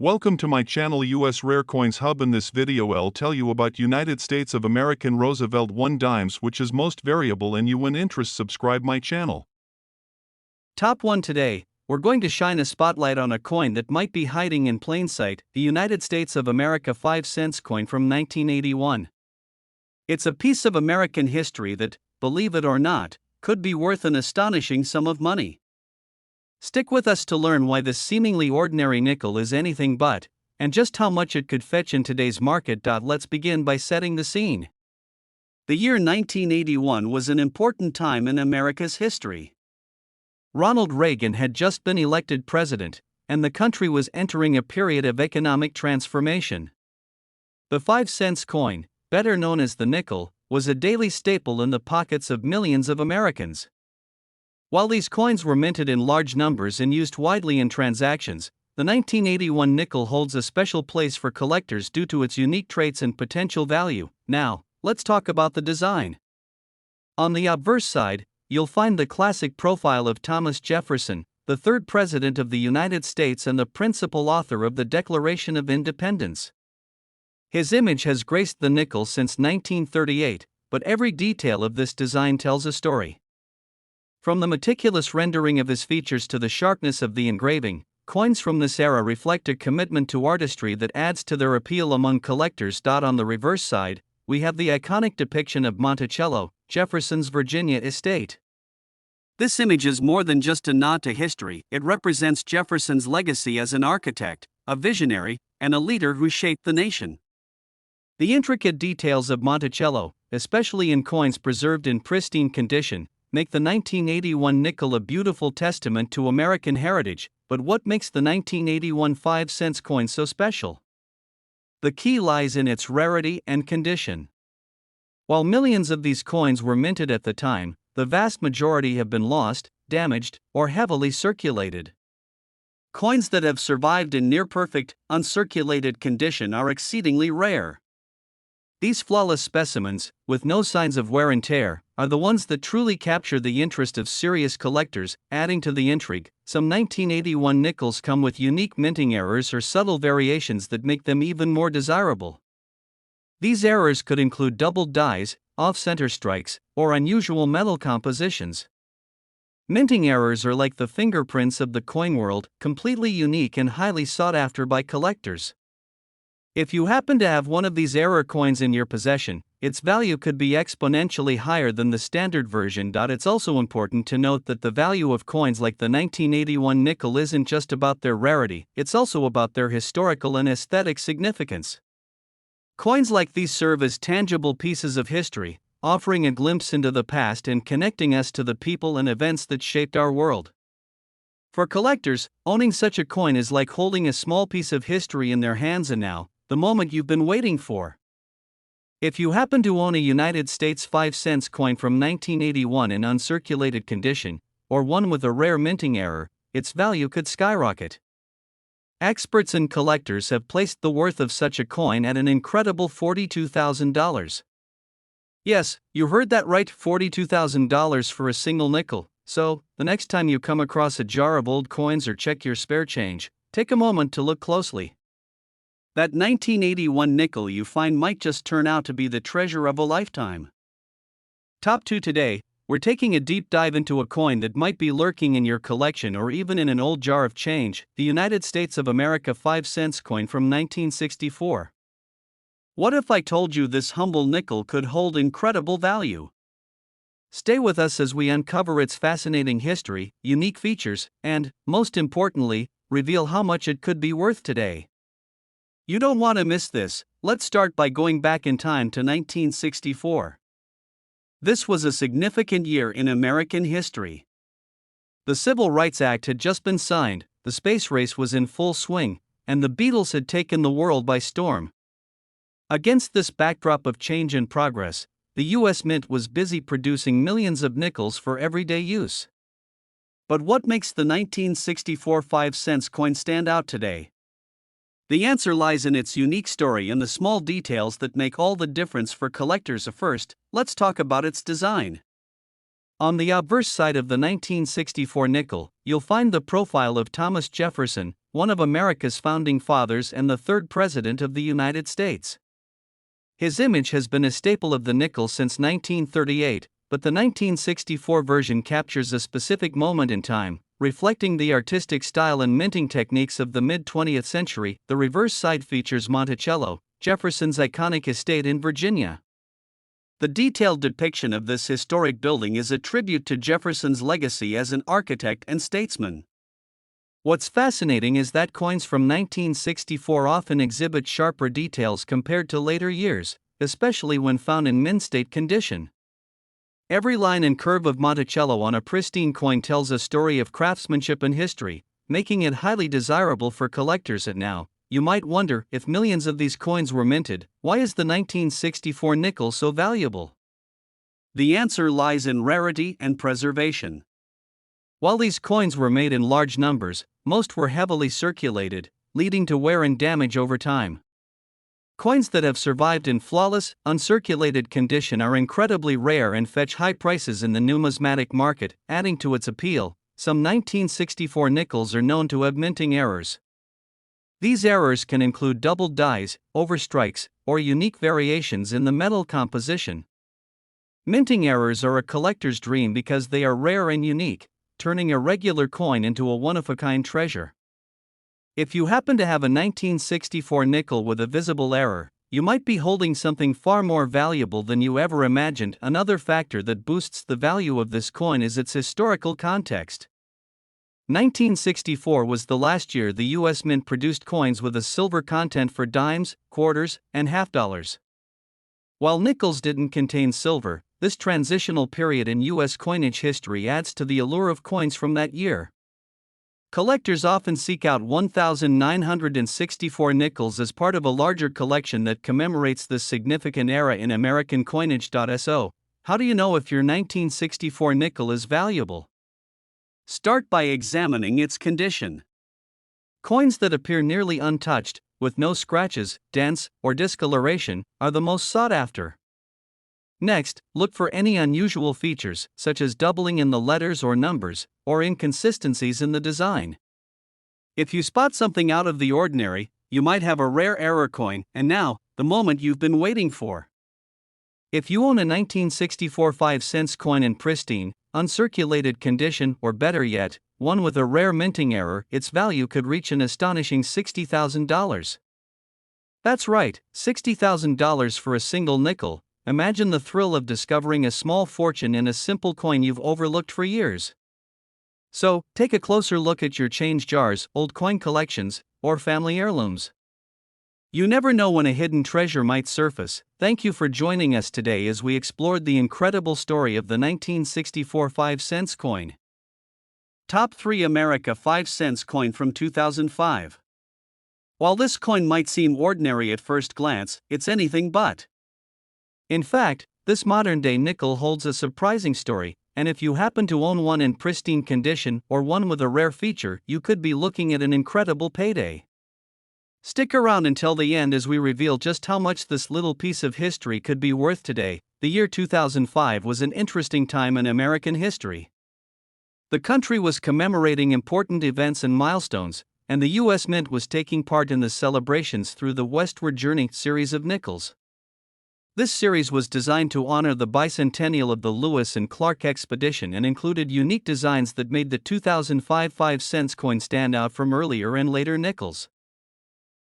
Welcome to my channel US Rare Coins Hub. In this video I'll tell you about United States of American Roosevelt 1 dimes, which is most variable, and you win interest. Subscribe my channel. Top 1 today, we're going to shine a spotlight on a coin that might be hiding in plain sight, the United States of America 5-cent coin from 1981. It's a piece of American history that, believe it or not, could be worth an astonishing sum of money. Stick with us to learn why this seemingly ordinary nickel is anything but, and just how much it could fetch in today's market. Let's begin by setting the scene. The year 1981 was an important time in America's history. Ronald Reagan had just been elected president, and the country was entering a period of economic transformation. The 5-cent coin, better known as the nickel, was a daily staple in the pockets of millions of Americans. While these coins were minted in large numbers and used widely in transactions, the 1981 nickel holds a special place for collectors due to its unique traits and potential value. Now, let's talk about the design. On the obverse side, you'll find the classic profile of Thomas Jefferson, the third president of the United States and the principal author of the Declaration of Independence. His image has graced the nickel since 1938, but every detail of this design tells a story. From the meticulous rendering of his features to the sharpness of the engraving, coins from this era reflect a commitment to artistry that adds to their appeal among collectors. On the reverse side, we have the iconic depiction of Monticello, Jefferson's Virginia estate. This image is more than just a nod to history. It represents Jefferson's legacy as an architect, a visionary, and a leader who shaped the nation. The intricate details of Monticello, especially in coins preserved in pristine condition, make the 1981 nickel a beautiful testament to American heritage. But what makes the 1981 5-cent coin so special? The key lies in its rarity and condition. While millions of these coins were minted at the time, the vast majority have been lost, damaged, or heavily circulated. Coins that have survived in near-perfect, uncirculated condition are exceedingly rare. These flawless specimens, with no signs of wear and tear, are the ones that truly capture the interest of serious collectors. Adding to the intrigue, some 1981 nickels come with unique minting errors or subtle variations that make them even more desirable. These errors could include doubled dies, off-center strikes, or unusual metal compositions. Minting errors are like the fingerprints of the coin world, completely unique and highly sought after by collectors. If you happen to have one of these error coins in your possession, its value could be exponentially higher than the standard version. It's also important to note that the value of coins like the 1981 nickel isn't just about their rarity, it's also about their historical and aesthetic significance. Coins like these serve as tangible pieces of history, offering a glimpse into the past and connecting us to the people and events that shaped our world. For collectors, owning such a coin is like holding a small piece of history in their hands, and now, the moment you've been waiting for. If you happen to own a United States 5-cent coin from 1981 in uncirculated condition, or one with a rare minting error, its value could skyrocket. Experts and collectors have placed the worth of such a coin at an incredible $42,000. Yes, you heard that right, $42,000 for a single nickel. So, the next time you come across a jar of old coins or check your spare change, take a moment to look closely. That 1981 nickel you find might just turn out to be the treasure of a lifetime. Top 2 today, we're taking a deep dive into a coin that might be lurking in your collection or even in an old jar of change, the United States of America 5-cent coin from 1964. What if I told you this humble nickel could hold incredible value? Stay with us as we uncover its fascinating history, unique features, and, most importantly, reveal how much it could be worth today. You don't want to miss this. Let's start by going back in time to 1964. This was a significant year in American history. The Civil Rights Act had just been signed, the space race was in full swing, and the Beatles had taken the world by storm. Against this backdrop of change and progress, the U.S. Mint was busy producing millions of nickels for everyday use. But what makes the 1964 5-cent coin stand out today? The answer lies in its unique story and the small details that make all the difference for collectors. First, let's talk about its design. On the obverse side of the 1964 nickel, you'll find the profile of Thomas Jefferson, one of America's founding fathers and the third President of the United States. His image has been a staple of the nickel since 1938, but the 1964 version captures a specific moment in time, reflecting the artistic style and minting techniques of the mid-20th century. The reverse side features Monticello, Jefferson's iconic estate in Virginia. The detailed depiction of this historic building is a tribute to Jefferson's legacy as an architect and statesman. What's fascinating is that coins from 1964 often exhibit sharper details compared to later years, especially when found in mint-state condition. Every line and curve of Monticello on a pristine coin tells a story of craftsmanship and history, making it highly desirable for collectors. And now, you might wonder, if millions of these coins were minted, why is the 1964 nickel so valuable? The answer lies in rarity and preservation. While these coins were made in large numbers, most were heavily circulated, leading to wear and damage over time. Coins that have survived in flawless, uncirculated condition are incredibly rare and fetch high prices in the numismatic market, adding to its appeal. Some 1964 nickels are known to have minting errors. These errors can include doubled dies, overstrikes, or unique variations in the metal composition. Minting errors are a collector's dream because they are rare and unique, turning a regular coin into a one-of-a-kind treasure. If you happen to have a 1964 nickel with a visible error, you might be holding something far more valuable than you ever imagined. Another factor that boosts the value of this coin is its historical context. 1964 was the last year the U.S. Mint produced coins with a silver content for dimes, quarters, and half dollars. While nickels didn't contain silver, this transitional period in U.S. coinage history adds to the allure of coins from that year. Collectors often seek out 1,964 nickels as part of a larger collection that commemorates this significant era in American coinage. So, how do you know if your 1964 nickel is valuable? Start by examining its condition. Coins that appear nearly untouched, with no scratches, dents, or discoloration, are the most sought after. Next, look for any unusual features, such as doubling in the letters or numbers, or inconsistencies in the design. If you spot something out of the ordinary, you might have a rare error coin, and now, the moment you've been waiting for. If you own a 1964 5-cent coin in pristine, uncirculated condition, or better yet, one with a rare minting error, its value could reach an astonishing $60,000. That's right, $60,000 for a single nickel. Imagine the thrill of discovering a small fortune in a simple coin you've overlooked for years. So, take a closer look at your change jars, old coin collections, or family heirlooms. You never know when a hidden treasure might surface. Thank you for joining us today as we explored the incredible story of the 1964 5-cent coin. Top 3 America 5-cent coin from 2005. While this coin might seem ordinary at first glance, it's anything but. In fact, this modern-day nickel holds a surprising story, and if you happen to own one in pristine condition or one with a rare feature, you could be looking at an incredible payday. Stick around until the end as we reveal just how much this little piece of history could be worth today. The year 2005 was an interesting time in American history. The country was commemorating important events and milestones, and the U.S. Mint was taking part in the celebrations through the Westward Journey series of nickels. This series was designed to honor the bicentennial of the Lewis and Clark expedition and included unique designs that made the 2005 5-cent coin stand out from earlier and later nickels.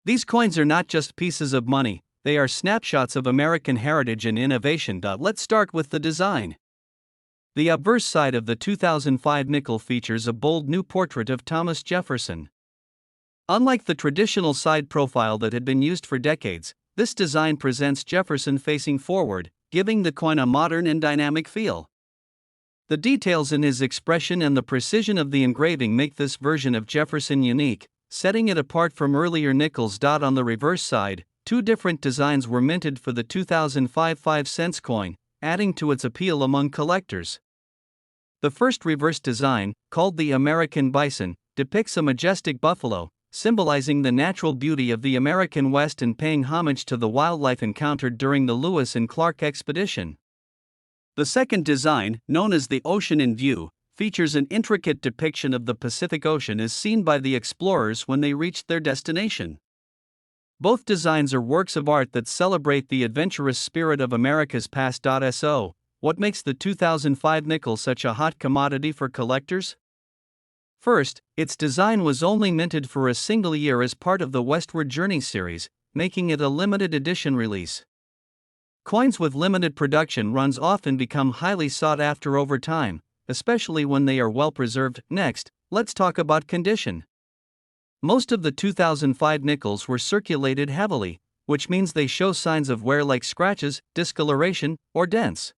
These coins are not just pieces of money, they are snapshots of American heritage and innovation. Let's start with the design. The obverse side of the 2005 nickel features a bold new portrait of Thomas Jefferson. Unlike the traditional side profile that had been used for decades, this design presents Jefferson facing forward, giving the coin a modern and dynamic feel. The details in his expression and the precision of the engraving make this version of Jefferson unique, setting it apart from earlier nickels. On the reverse side, 2 different designs were minted for the 2005 5-cent coin, adding to its appeal among collectors. The first reverse design, called the American Bison, depicts a majestic buffalo, symbolizing the natural beauty of the American West and paying homage to the wildlife encountered during the Lewis and Clark expedition. The second design, known as the Ocean in View, features an intricate depiction of the Pacific Ocean as seen by the explorers when they reached their destination. Both designs are works of art that celebrate the adventurous spirit of America's past. So, what makes the 2005 nickel such a hot commodity for collectors? First, its design was only minted for a single year as part of the Westward Journey series, making it a limited edition release. Coins with limited production runs often become highly sought after over time, especially when they are well preserved. Next, let's talk about condition. Most of the 2005 nickels were circulated heavily, which means they show signs of wear like scratches, discoloration, or dents.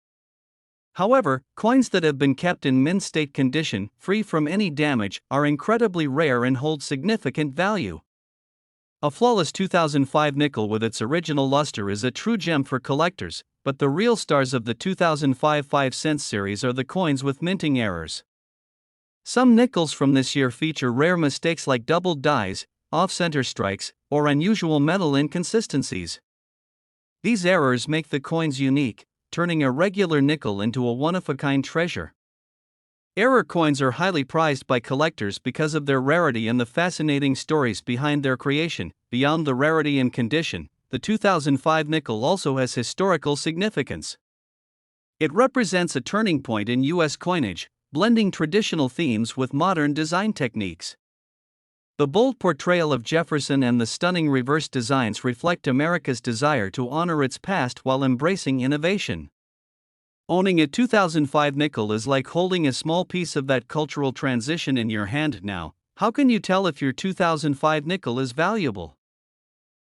However, coins that have been kept in mint state condition, free from any damage, are incredibly rare and hold significant value. A flawless 2005 nickel with its original luster is a true gem for collectors, but the real stars of the 2005 5-cent series are the coins with minting errors. Some nickels from this year feature rare mistakes like doubled dies, off-center strikes, or unusual metal inconsistencies. These errors make the coins unique, turning a regular nickel into a one-of-a-kind treasure. Error coins are highly prized by collectors because of their rarity and the fascinating stories behind their creation. Beyond the rarity and condition, the 2005 nickel also has historical significance. It represents a turning point in U.S. coinage, blending traditional themes with modern design techniques. The bold portrayal of Jefferson and the stunning reverse designs reflect America's desire to honor its past while embracing innovation. Owning a 2005 nickel is like holding a small piece of that cultural transition in your hand now. How can you tell if your 2005 nickel is valuable?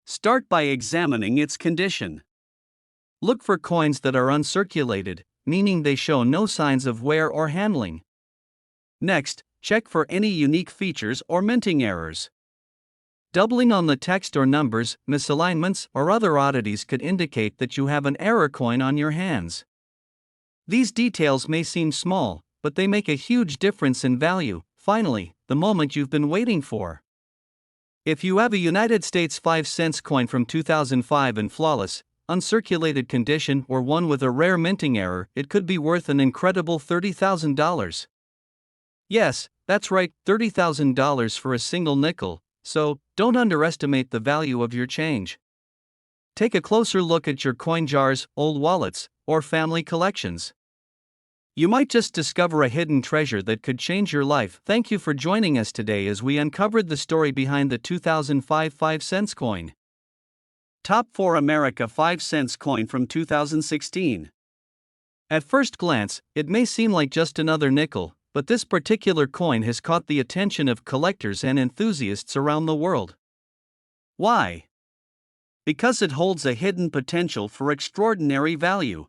Start by examining its condition. Look for coins that are uncirculated, meaning they show no signs of wear or handling. Next, check for any unique features or minting errors. Doubling on the text or numbers, misalignments, or other oddities could indicate that you have an error coin on your hands. These details may seem small, but they make a huge difference in value. Finally, the moment you've been waiting for. If you have a United States 5-cent coin from 2005 in flawless, uncirculated condition or one with a rare minting error, it could be worth an incredible $30,000. Yes, that's right, $30,000 for a single nickel, so don't underestimate the value of your change. Take a closer look at your coin jars, old wallets, or family collections. You might just discover a hidden treasure that could change your life. Thank you for joining us today as we uncovered the story behind the 2005 5-cent coin. Top 4 America 5-cent coin from 2016. At first glance, it may seem like just another nickel, but this particular coin has caught the attention of collectors and enthusiasts around the world. Why? Because it holds a hidden potential for extraordinary value.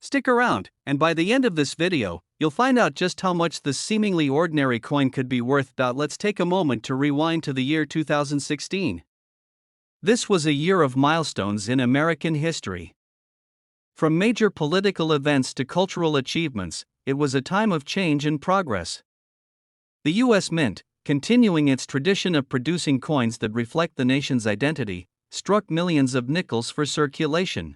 Stick around, and by the end of this video, you'll find out just how much this seemingly ordinary coin could be worth. Let's take a moment to rewind to the year 2016. This was a year of milestones in American history. From major political events to cultural achievements, it was a time of change and progress. The U.S. Mint, continuing its tradition of producing coins that reflect the nation's identity, struck millions of nickels for circulation.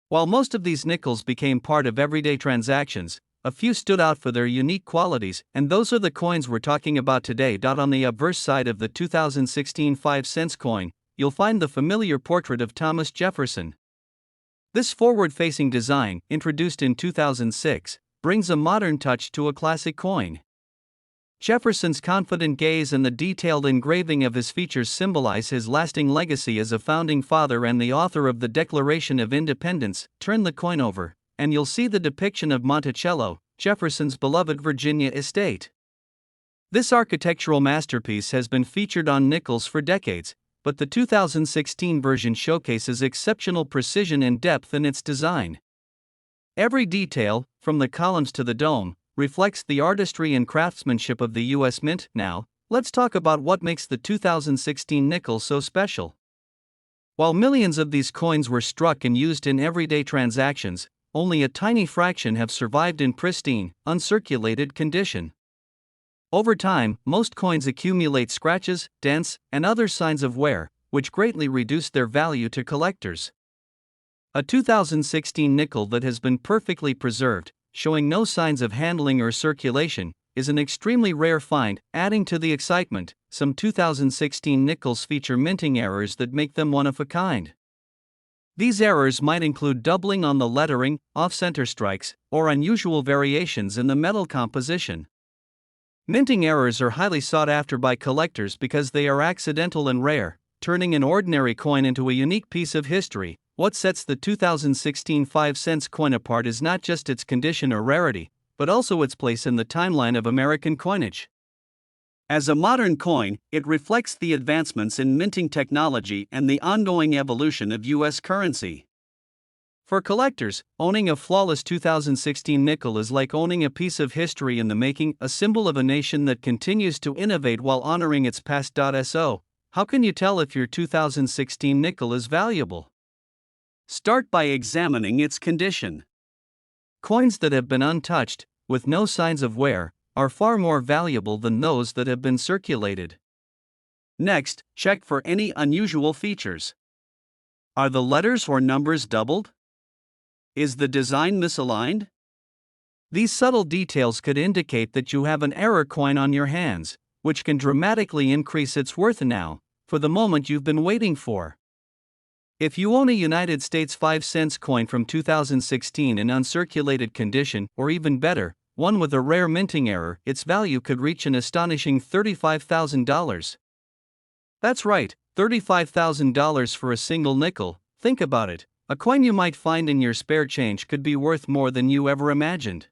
While most of these nickels became part of everyday transactions, a few stood out for their unique qualities, and those are the coins we're talking about today. On the obverse side of the 2016 5-cent coin, you'll find the familiar portrait of Thomas Jefferson. This forward-facing design, introduced in 2006, brings a modern touch to a classic coin. Jefferson's confident gaze and the detailed engraving of his features symbolize his lasting legacy as a founding father and the author of the Declaration of Independence. Turn the coin over, and you'll see the depiction of Monticello, Jefferson's beloved Virginia estate. This architectural masterpiece has been featured on nickels for decades, but the 2016 version showcases exceptional precision and depth in its design. Every detail, from the columns to the dome, reflects the artistry and craftsmanship of the U.S. Mint. Now, let's talk about what makes the 2016 nickel so special. While millions of these coins were struck and used in everyday transactions, only a tiny fraction have survived in pristine, uncirculated condition. Over time, most coins accumulate scratches, dents, and other signs of wear, which greatly reduce their value to collectors. A 2016 nickel that has been perfectly preserved, showing no signs of handling or circulation, is an extremely rare find. Adding to the excitement, some 2016 nickels feature minting errors that make them one of a kind. These errors might include doubling on the lettering, off-center strikes, or unusual variations in the metal composition. Minting errors are highly sought after by collectors because they are accidental and rare, turning an ordinary coin into a unique piece of history. What sets the 2016 5-cent coin apart is not just its condition or rarity, but also its place in the timeline of American coinage. As a modern coin, it reflects the advancements in minting technology and the ongoing evolution of U.S. currency. For collectors, owning a flawless 2016 nickel is like owning a piece of history in the making, a symbol of a nation that continues to innovate while honoring its past. So, how can you tell if your 2016 nickel is valuable? Start by examining its condition. Coins that have been untouched, with no signs of wear, are far more valuable than those that have been circulated. Next, check for any unusual features. Are the letters or numbers doubled? Is the design misaligned? These subtle details could indicate that you have an error coin on your hands, which can dramatically increase its worth now, for the moment you've been waiting for. If you own a United States 5-cent coin from 2016 in uncirculated condition, or even better, one with a rare minting error, its value could reach an astonishing $35,000. That's right, $35,000 for a single nickel. Think about it, a coin you might find in your spare change could be worth more than you ever imagined.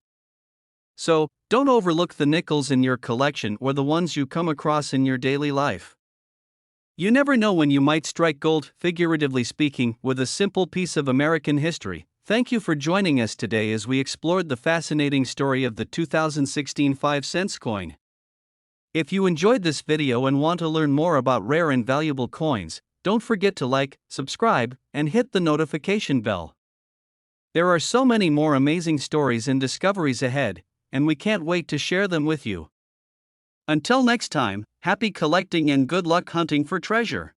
So, don't overlook the nickels in your collection or the ones you come across in your daily life. You never know when you might strike gold, figuratively speaking, with a simple piece of American history. Thank you for joining us today as we explored the fascinating story of the 2016 5-cent coin. If you enjoyed this video and want to learn more about rare and valuable coins, don't forget to like, subscribe, and hit the notification bell. There are so many more amazing stories and discoveries ahead, and we can't wait to share them with you. Until next time, happy collecting and good luck hunting for treasure.